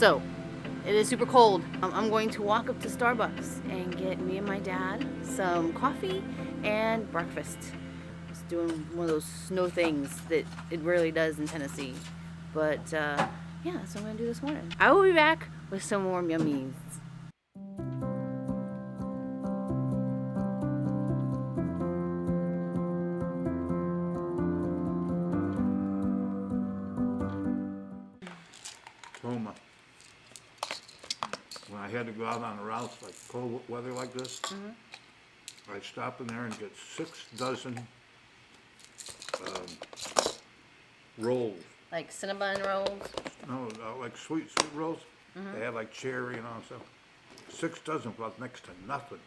So, it is super cold. I'm going to walk up to Starbucks and get me and my dad some coffee and breakfast. Just doing one of those snow things that it rarely does in Tennessee. But yeah, that's what I'm gonna do this morning. I will be back with some more yummies. Toma. When I had to go out on the routes, like cold weather like this, I'd stop in there and get 6 dozen rolls. Like cinnamon rolls. No, like sweet rolls. They had like cherry and all stuff. 6 dozen plus next to nothing.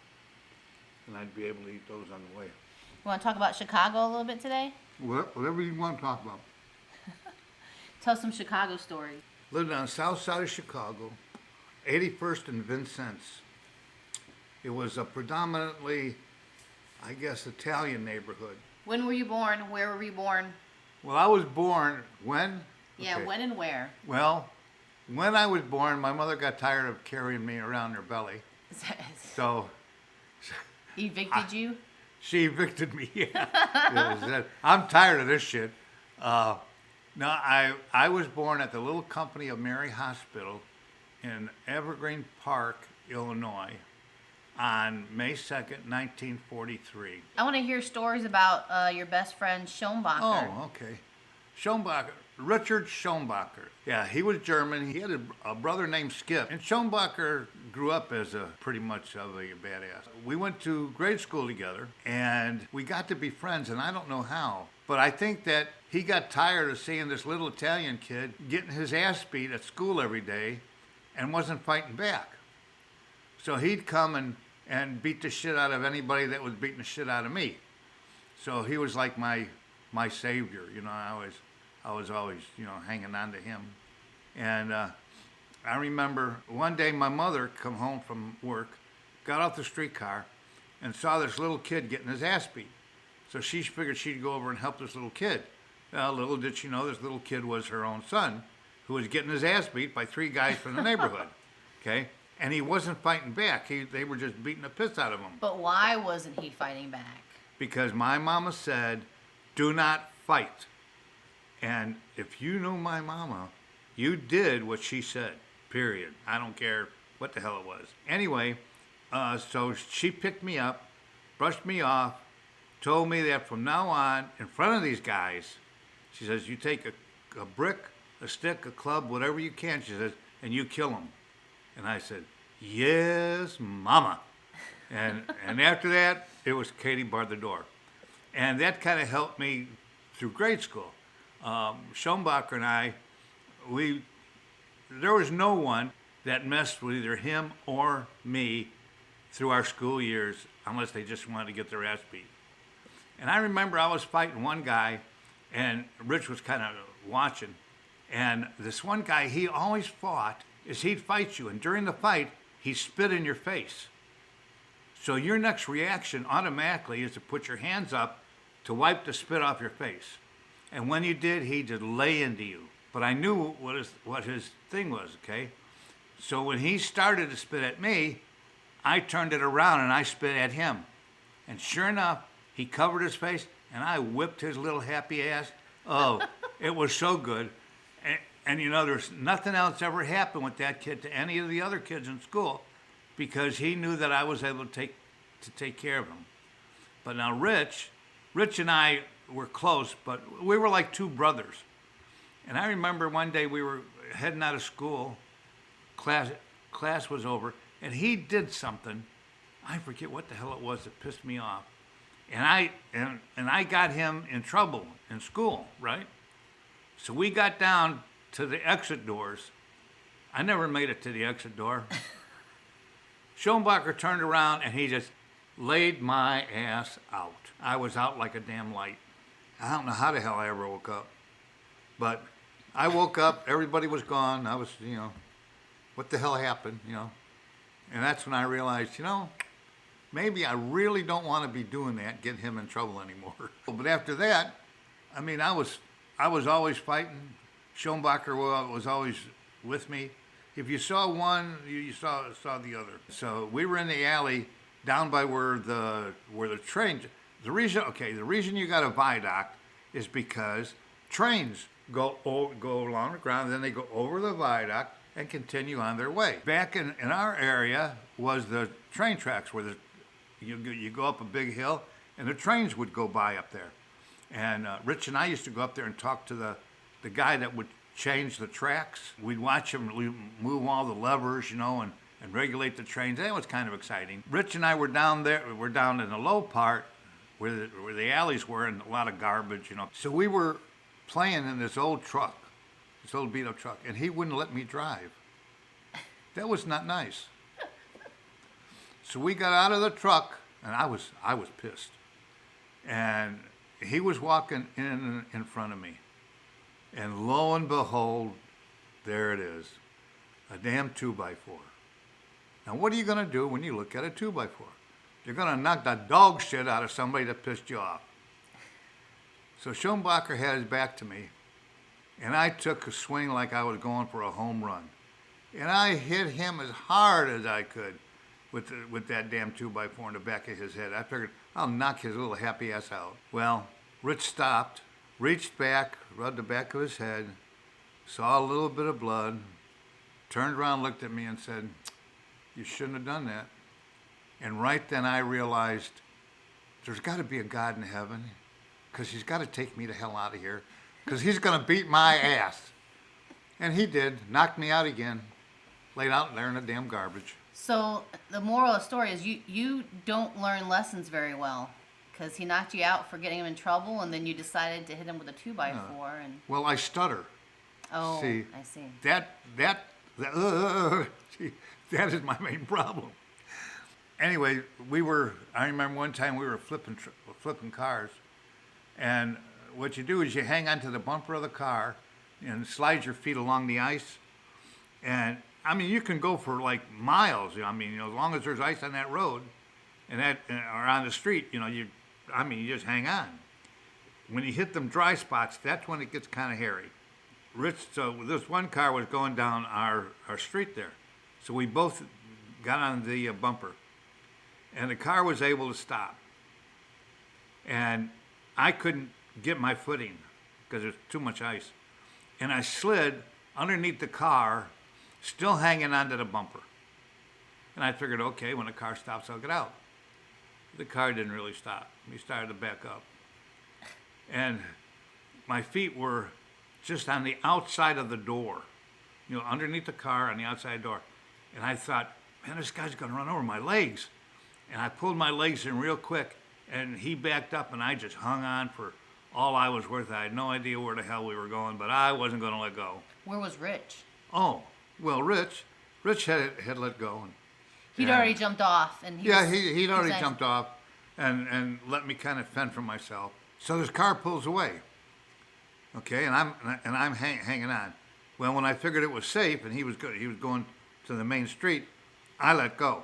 And I'd be able to eat those on the way. You want to talk about Chicago a little bit today? Whatever you want to talk about. Tell some Chicago stories. Lived on the south side of Chicago, 81st and Vincennes. It was a predominantly, I guess, Italian neighborhood. When were you born? Where were you born? Well, I was born when? Yeah, Okay. when and where? Well, when I was born, my mother got tired of carrying me around her belly. So Evicted you? she evicted me. Yeah. I'm tired of this shit. No, I was born at the Little Company of Mary Hospital in Evergreen Park, Illinois, on May 2nd, 1943. I want to hear stories about your best friend Schoenbacher. Oh, okay. Schoenbacher, Richard Schoenbacher. Yeah, he was German. He had a brother named Skip. And Schoenbacher grew up as a pretty much of a badass. We went to grade school together, and we got to be friends, and I don't know how. But I think that he got tired of seeing this little Italian kid getting his ass beat at school every day and wasn't fighting back. So he'd come and beat the shit out of anybody that was beating the shit out of me. So he was like my savior, you know. I was always, you know, hanging on to him. And I remember one day my mother come home from work, got off the streetcar, and saw this little kid getting his ass beat. So she figured she'd go over and help this little kid. Little did she know this little kid was her own son, who was getting his ass beat by 3 guys from the neighborhood. Okay? And he wasn't fighting back. They were just beating the piss out of him. But why wasn't he fighting back? Because my mama said, do not fight. And if you knew my mama, you did what she said, period. I don't care what the hell it was. Anyway, so she picked me up, brushed me off, told me that from now on, in front of these guys, she says, you take a brick, a stick, a club, whatever you can, she says, and you kill them. And I said, yes, mama. And after that, it was Katie barred the door. And that kind of helped me through grade school. Schoenbacher and I, there was no one that messed with either him or me through our school years unless they just wanted to get their ass beat. And I remember I was fighting one guy, and Rich was kind of watching. And this one guy, he always fought is he'd fight you, and during the fight, he'd spit in your face. So your next reaction automatically is to put your hands up to wipe the spit off your face. And when you did, he'd just lay into you. But I knew what his thing was, okay? So when he started to spit at me, I turned it around and I spit at him. And sure enough, he covered his face, and I whipped his little happy ass. Oh, it was so good. And you know, there's nothing else ever happened with that kid to any of the other kids in school because he knew that I was able to take care of him. But now Rich and I were close, but we were like 2 brothers. And I remember one day we were heading out of school, class was over, and he did something. I forget what the hell it was that pissed me off. And I got him in trouble in school, right? So we got down to the exit doors. I never made it to the exit door. Schoenbacher turned around and he just laid my ass out. I was out like a damn light. I don't know how the hell I ever woke up. But I woke up, everybody was gone. I was, you know, what the hell happened, you know? And that's when I realized, you know, maybe I really don't want to be doing that, get him in trouble anymore. But after that, I mean, I was always fighting. Schoenbacher was always with me. if you saw one, you saw the other. So we were in the alley down by where the train. The reason you got a viaduct is because trains go along the ground, then they go over the viaduct and continue on their way. Back in our area was the train tracks where you go up a big hill and the trains would go by up there. And Rich and I used to go up there and talk to the guy that would change the tracks. We'd watch him move all the levers, and regulate the trains. That was kind of exciting. Rich and I were down there. We're down in the low part where the alleys were and a lot of garbage, So we were playing in this old truck, this old beat-up truck, and he wouldn't let me drive. That was not nice. So we got out of the truck, and I was pissed. And he was walking in front of me. And lo and behold, there it is, a damn 2x4. Now what are you going to do when you look at a 2x4? You're going to knock the dog shit out of somebody that pissed you off. So Schoenbacher had his back to me, and I took a swing like I was going for a home run. And I hit him as hard as I could with that damn 2x4 in the back of his head. I figured, I'll knock his little happy ass out. Well, Rich stopped, reached back, rubbed the back of his head, saw a little bit of blood, turned around, looked at me and said, "You shouldn't have done that." And right then I realized there's got to be a God in heaven, because he's got to take me the hell out of here, because he's going to beat my ass. And he did, knocked me out again, laid out there in the damn garbage. So the moral of the story is you don't learn lessons very well, because he knocked you out for getting him in trouble, and then you decided to hit him with a 2x4. And Well, I stutter. oh, See, I see. See, that is my main problem. Anyway, I remember one time we were flipping cars, and what you do is you hang onto the bumper of the car and slide your feet along the ice. And I mean, you can go for like miles. As long as there's ice on that road, or on the street, you just hang on. When you hit them dry spots, that's when it gets kind of hairy. So this one car was going down our street there, so we both got on the bumper, and the car was able to stop. And I couldn't get my footing because there's too much ice. And I slid underneath the car, still hanging onto the bumper. And I figured, okay, when the car stops, I'll get out. The car didn't really stop. We started to back up. And my feet were just on the outside of the door, underneath the car on the outside door. And I thought, man, this guy's going to run over my legs. And I pulled my legs in real quick, and he backed up, and I just hung on for all I was worth. I had no idea where the hell we were going, but I wasn't going to let go. Where was Rich? Oh, well, Rich had let go. He'd already jumped off. And he'd already jumped off and let me kind of fend for myself. So this car pulls away. Okay, and I'm hanging on. Well, when I figured it was safe and he was going to the main street, I let go.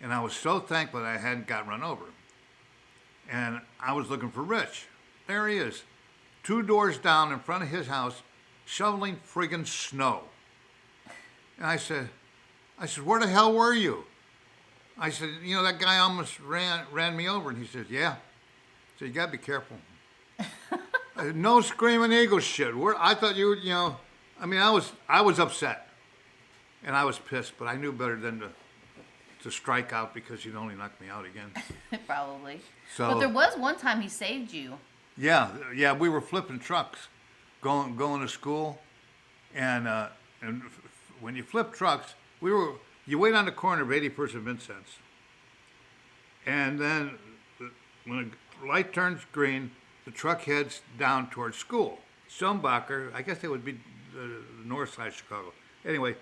And I was so thankful that I hadn't got run over. And I was looking for Rich. There he is, 2 doors down in front of his house, shoveling friggin' snow. And I said, where the hell were you? I said, that guy almost ran me over. And he said, yeah. So you gotta be careful. No screaming eagle shit. I thought you would, I was upset. And I was pissed, but I knew better than to strike out, because he'd only knock me out again. Probably. So, but there was one time he saved you. Yeah, we were flipping trucks, going to school, and when you flip trucks, you wait on the corner of 81st and Vincent's, and then when the light turns green, the truck heads down towards school. Schoenbacher, I guess it would be the north side of Chicago. Anyway,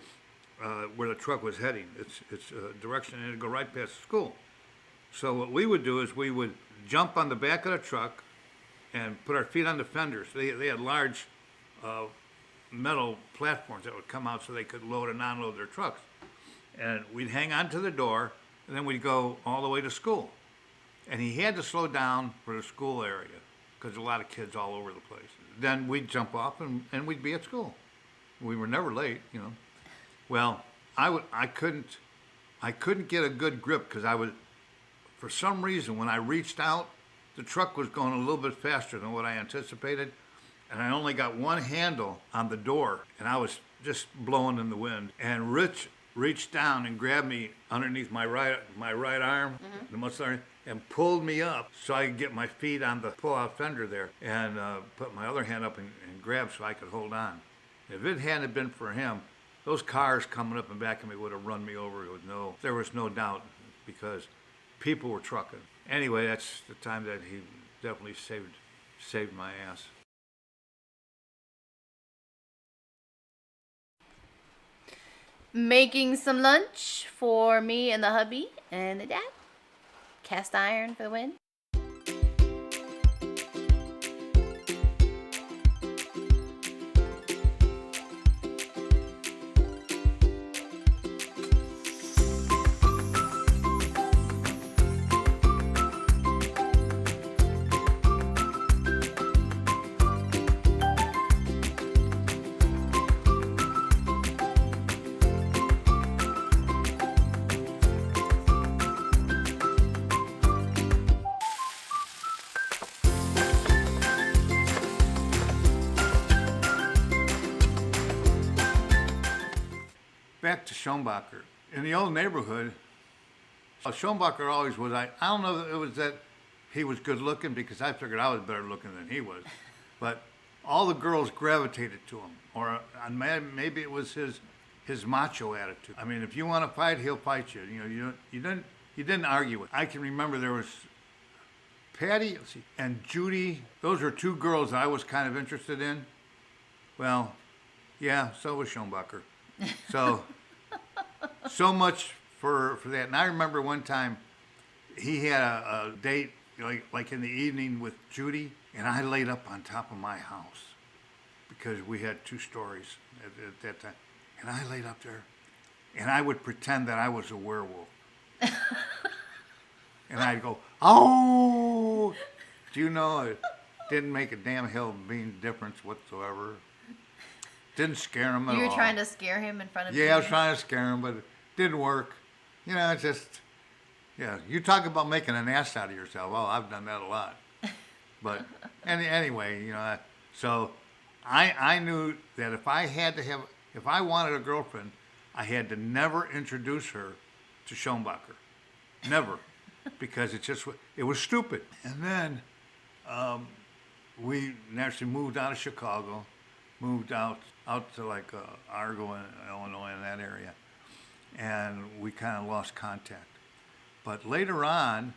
where the truck was heading, its direction, and it'd go right past the school. So what we would do is we would jump on the back of the truck and put our feet on the fenders. They had large metal platforms that would come out so they could load and unload their trucks. And we'd hang on to the door, and then we'd go all the way to school. And he had to slow down for the school area, because there's a lot of kids all over the place. Then we'd jump off, and we'd be at school. We were never late, Well, I couldn't get a good grip because for some reason, when I reached out, the truck was going a little bit faster than what I anticipated, and I only got one handle on the door, and I was just blowing in the wind. And Rich reached down and grabbed me underneath my right arm, the muscle arm, and pulled me up so I could get my feet on the pull-out fender there, and put my other hand up and grab so I could hold on. If it hadn't been for him, those cars coming up and back of me would have run me over. There was no doubt, because people were trucking. Anyway, that's the time that he definitely saved my ass. Making some lunch for me and the hubby and the dad. Cast iron for the win. Back to Schoenbacher. In the old neighborhood, Schoenbacher always was, I don't know if it was that he was good looking, because I figured I was better looking than he was, but all the girls gravitated to him, or maybe it was his macho attitude. I mean, if you want to fight, he'll fight you. You didn't argue with. I can remember there was Patty and Judy. Those were two girls I was kind of interested in. Well, yeah, so was Schoenbacher. So much for that. And I remember one time he had a date like in the evening with Judy, and I laid up on top of my house because we had 2 stories at that time. And I laid up there, and I would pretend that I was a werewolf. And I'd go, oh! Do you know it didn't make a damn hell bean difference whatsoever. Didn't scare him at all. You were trying to scare him in front of you? Yeah, I was trying to scare him, but it didn't work. It's just, yeah. You talk about making an ass out of yourself. Well, I've done that a lot. But anyway, so I knew that if I wanted a girlfriend, I had to never introduce her to Schoenbacher. Never. Because it was stupid. And then we naturally moved out of Chicago, moved out to like Argo, Illinois, in that area, and we kind of lost contact. But later on,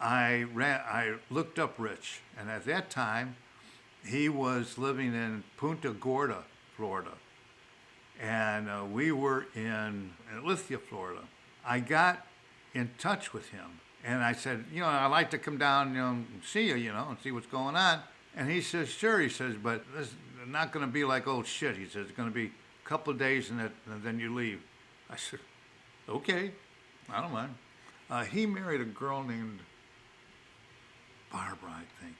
I looked up Rich, and at that time, he was living in Punta Gorda, Florida, and we were in Lithia, Florida. I got in touch with him, and I said, I'd like to come down, and see you, and see what's going on. And he says, sure. He says, but this is not going to be like old shit. He says, it's going to be a couple of days and then you leave. I said, okay, I don't mind. He married a girl named Barbara, I think.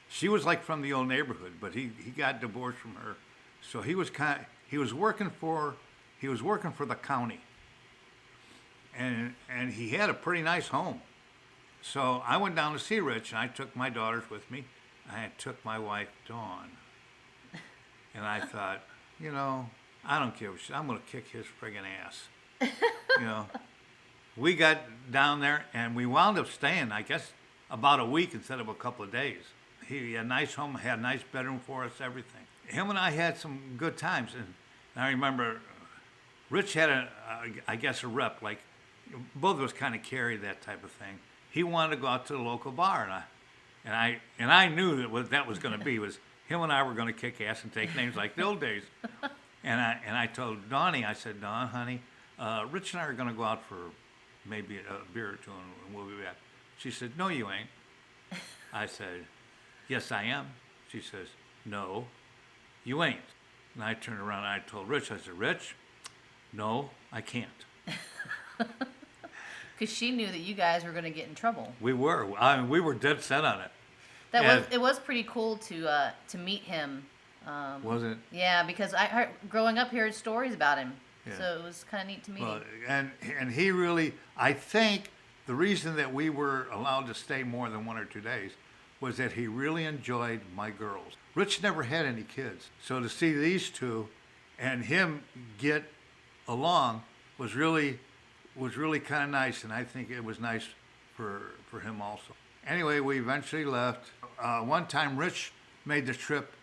She was like from the old neighborhood, but he got divorced from her. So he was working for the county. And he had a pretty nice home. So I went down to see Rich, and I took my daughters with me. I took my wife, Dawn. And I thought, I don't care. I'm going to kick his friggin' ass. We got down there, and we wound up staying, I guess, about a week instead of a couple of days. He had a nice home, had a nice bedroom for us, everything. Him and I had some good times. And I remember Rich had a rep, like both of us kind of carried that type of thing. He wanted to go out to the local bar, and I knew that what that was going to be was him and I were going to kick ass and take names like the old days. And I told Donnie, I said, Dawn, honey, Rich and I are going to go out for maybe a beer or two, and we'll be back. She said, no, you ain't. I said, yes, I am. She says, no, you ain't. And I turned around and I told Rich, I said, Rich, no, I can't. Because she knew that you guys were going to get in trouble. We were. We were dead set on it. It was pretty cool to meet him. Was it? Yeah, because I growing up heard stories about him. Yeah. So it was kind of neat to meet Well, him. and he really, I think the reason that we were allowed to stay more than 1 or 2 days was that he really enjoyed my girls. Rich never had any kids, so to see these two and him get along was really kind of nice, and I think it was nice for him also. Anyway, we eventually left. One time, Rich made the trip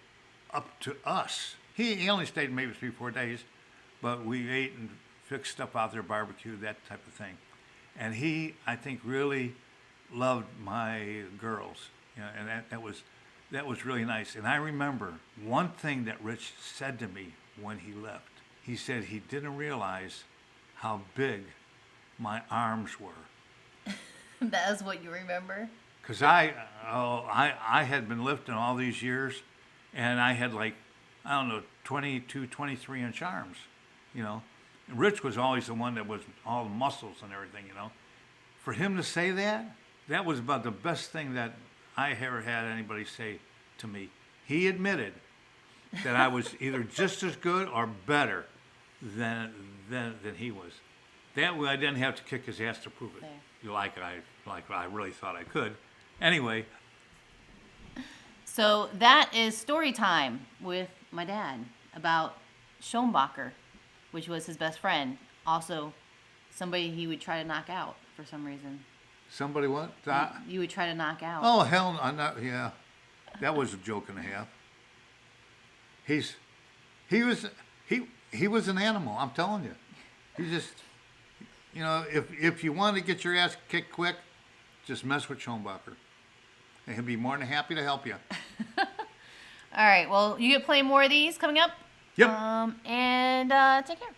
up to us. He only stayed maybe 3-4 days, but we ate and fixed stuff out there, barbecue, that type of thing. And he, I think, really loved my girls, you know, and that was really nice. And I remember one thing that Rich said to me when he left. He said he didn't realize how big my arms were. That is what you remember? Because I had been lifting all these years, and I had like, I don't know, 22, 23-inch arms, you know. And Rich was always the one that was all the muscles and everything, you know. For him to say that, that was about the best thing that I ever had anybody say to me. He admitted that I was either just as good or better than he was. That way I didn't have to kick his ass to prove it. There. Like I really thought I could. Anyway. So that is story time with my dad about Schoenbacher, which was his best friend. Also, somebody he would try to knock out for some reason. Somebody what? You would try to knock out. Oh, hell, I'm not, yeah. That was a joke and a half. He was an animal, I'm telling you. He just, you know, if you want to get your ass kicked quick, just mess with Schoenbacher. And he'll be more than happy to help you. All right, well, you get plenty more of these coming up. Yep. And take care.